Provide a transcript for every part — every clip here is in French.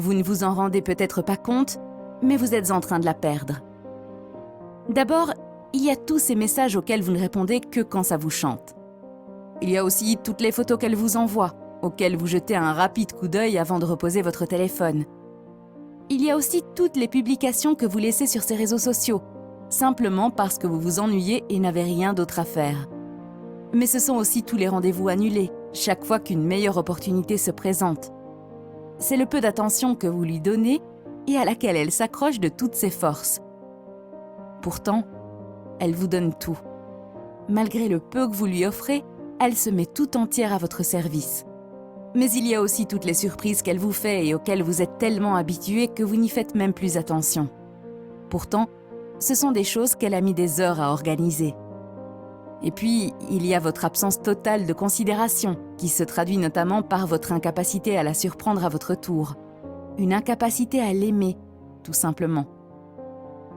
Vous ne vous en rendez peut-être pas compte, mais vous êtes en train de la perdre. D'abord, il y a tous ces messages auxquels vous ne répondez que quand ça vous chante. Il y a aussi toutes les photos qu'elle vous envoie, auxquelles vous jetez un rapide coup d'œil avant de reposer votre téléphone. Il y a aussi toutes les publications que vous laissez sur ces réseaux sociaux, simplement parce que vous vous ennuyez et n'avez rien d'autre à faire. Mais ce sont aussi tous les rendez-vous annulés, chaque fois qu'une meilleure opportunité se présente. C'est le peu d'attention que vous lui donnez et à laquelle elle s'accroche de toutes ses forces. Pourtant, elle vous donne tout. Malgré le peu que vous lui offrez, elle se met tout entière à votre service. Mais il y a aussi toutes les surprises qu'elle vous fait et auxquelles vous êtes tellement habitué que vous n'y faites même plus attention. Pourtant, ce sont des choses qu'elle a mis des heures à organiser. Et puis, il y a votre absence totale de considération, qui se traduit notamment par votre incapacité à la surprendre à votre tour. Une incapacité à l'aimer, tout simplement.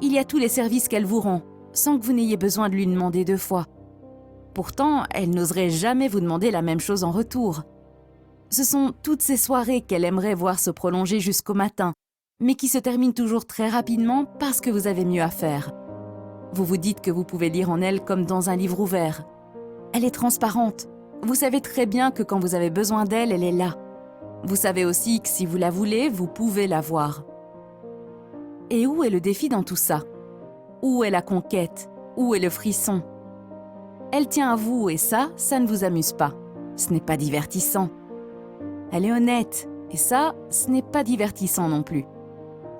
Il y a tous les services qu'elle vous rend, sans que vous n'ayez besoin de lui demander 2 fois. Pourtant, elle n'oserait jamais vous demander la même chose en retour. Ce sont toutes ces soirées qu'elle aimerait voir se prolonger jusqu'au matin, mais qui se terminent toujours très rapidement parce que vous avez mieux à faire. Vous vous dites que vous pouvez lire en elle comme dans un livre ouvert. Elle est transparente. Vous savez très bien que quand vous avez besoin d'elle, elle est là. Vous savez aussi que si vous la voulez, vous pouvez la voir. Et où est le défi dans tout ça? Où est la conquête? Où est le frisson? Elle tient à vous et ça ne vous amuse pas. Ce n'est pas divertissant. Elle est honnête et ça, ce n'est pas divertissant non plus.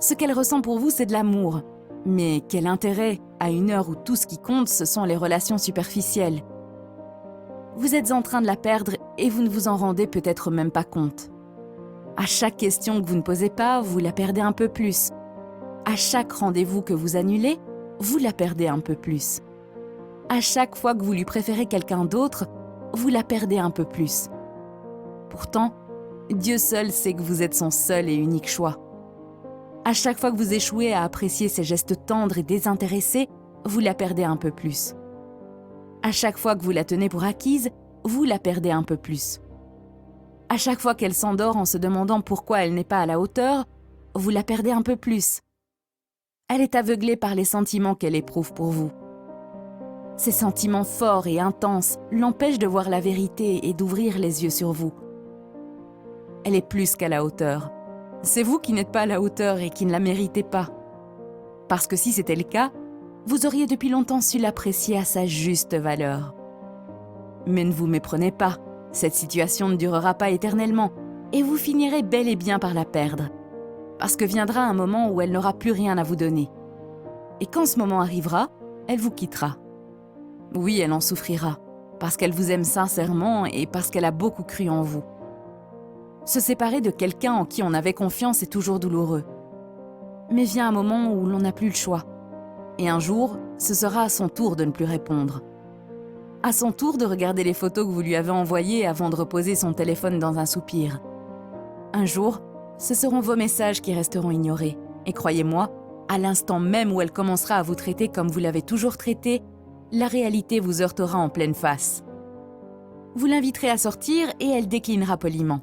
Ce qu'elle ressent pour vous, c'est de l'amour. Mais quel intérêt à une heure où tout ce qui compte, ce sont les relations superficielles? Vous êtes en train de la perdre et vous ne vous en rendez peut-être même pas compte. À chaque question que vous ne posez pas, vous la perdez un peu plus. À chaque rendez-vous que vous annulez, vous la perdez un peu plus. À chaque fois que vous lui préférez quelqu'un d'autre, vous la perdez un peu plus. Pourtant, Dieu seul sait que vous êtes son seul et unique choix. À chaque fois que vous échouez à apprécier ses gestes tendres et désintéressés, vous la perdez un peu plus. À chaque fois que vous la tenez pour acquise, vous la perdez un peu plus. À chaque fois qu'elle s'endort en se demandant pourquoi elle n'est pas à la hauteur, vous la perdez un peu plus. Elle est aveuglée par les sentiments qu'elle éprouve pour vous. Ces sentiments forts et intenses l'empêchent de voir la vérité et d'ouvrir les yeux sur vous. Elle est plus qu'à la hauteur. C'est vous qui n'êtes pas à la hauteur et qui ne la méritez pas. Parce que si c'était le cas, vous auriez depuis longtemps su l'apprécier à sa juste valeur. Mais ne vous méprenez pas, cette situation ne durera pas éternellement et vous finirez bel et bien par la perdre. Parce que viendra un moment où elle n'aura plus rien à vous donner. Et quand ce moment arrivera, elle vous quittera. Oui, elle en souffrira, parce qu'elle vous aime sincèrement et parce qu'elle a beaucoup cru en vous. Se séparer de quelqu'un en qui on avait confiance est toujours douloureux. Mais vient un moment où l'on n'a plus le choix. Et un jour, ce sera à son tour de ne plus répondre. À son tour de regarder les photos que vous lui avez envoyées avant de reposer son téléphone dans un soupir. Un jour, ce seront vos messages qui resteront ignorés. Et croyez-moi, à l'instant même où elle commencera à vous traiter comme vous l'avez toujours traité, la réalité vous heurtera en pleine face. Vous l'inviterez à sortir et elle déclinera poliment.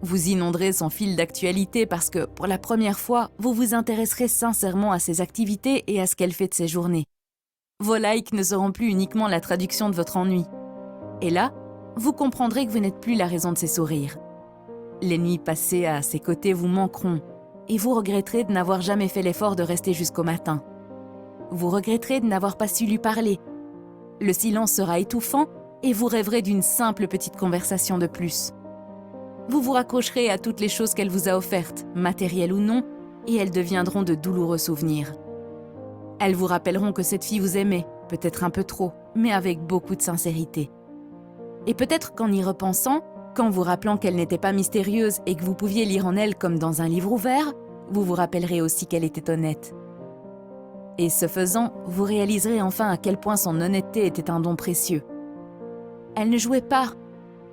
Vous inonderez son fil d'actualité parce que, pour la première fois, vous vous intéresserez sincèrement à ses activités et à ce qu'elle fait de ses journées. Vos likes ne seront plus uniquement la traduction de votre ennui. Et là, vous comprendrez que vous n'êtes plus la raison de ses sourires. Les nuits passées à ses côtés vous manqueront et vous regretterez de n'avoir jamais fait l'effort de rester jusqu'au matin. Vous regretterez de n'avoir pas su lui parler. Le silence sera étouffant et vous rêverez d'une simple petite conversation de plus. Vous vous raccrocherez à toutes les choses qu'elle vous a offertes, matérielles ou non, et elles deviendront de douloureux souvenirs. Elles vous rappelleront que cette fille vous aimait, peut-être un peu trop, mais avec beaucoup de sincérité. Et peut-être qu'en y repensant, qu'en vous rappelant qu'elle n'était pas mystérieuse et que vous pouviez lire en elle comme dans un livre ouvert, vous vous rappellerez aussi qu'elle était honnête. Et ce faisant, vous réaliserez enfin à quel point son honnêteté était un don précieux. Elle ne jouait pas,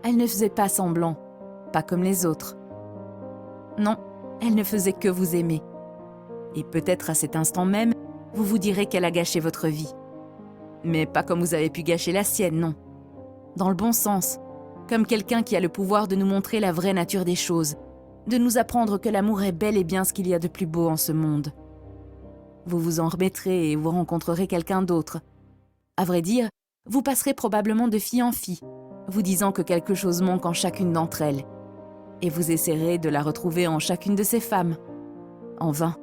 elle ne faisait pas semblant, pas comme les autres. Non, elle ne faisait que vous aimer. Et peut-être à cet instant même, vous vous direz qu'elle a gâché votre vie. Mais pas comme vous avez pu gâcher la sienne, non. Dans le bon sens, comme quelqu'un qui a le pouvoir de nous montrer la vraie nature des choses, de nous apprendre que l'amour est bel et bien ce qu'il y a de plus beau en ce monde. Vous vous en remettrez et vous rencontrerez quelqu'un d'autre. À vrai dire, vous passerez probablement de fille en fille, vous disant que quelque chose manque en chacune d'entre elles. Et vous essaierez de la retrouver en chacune de ces femmes. En vain.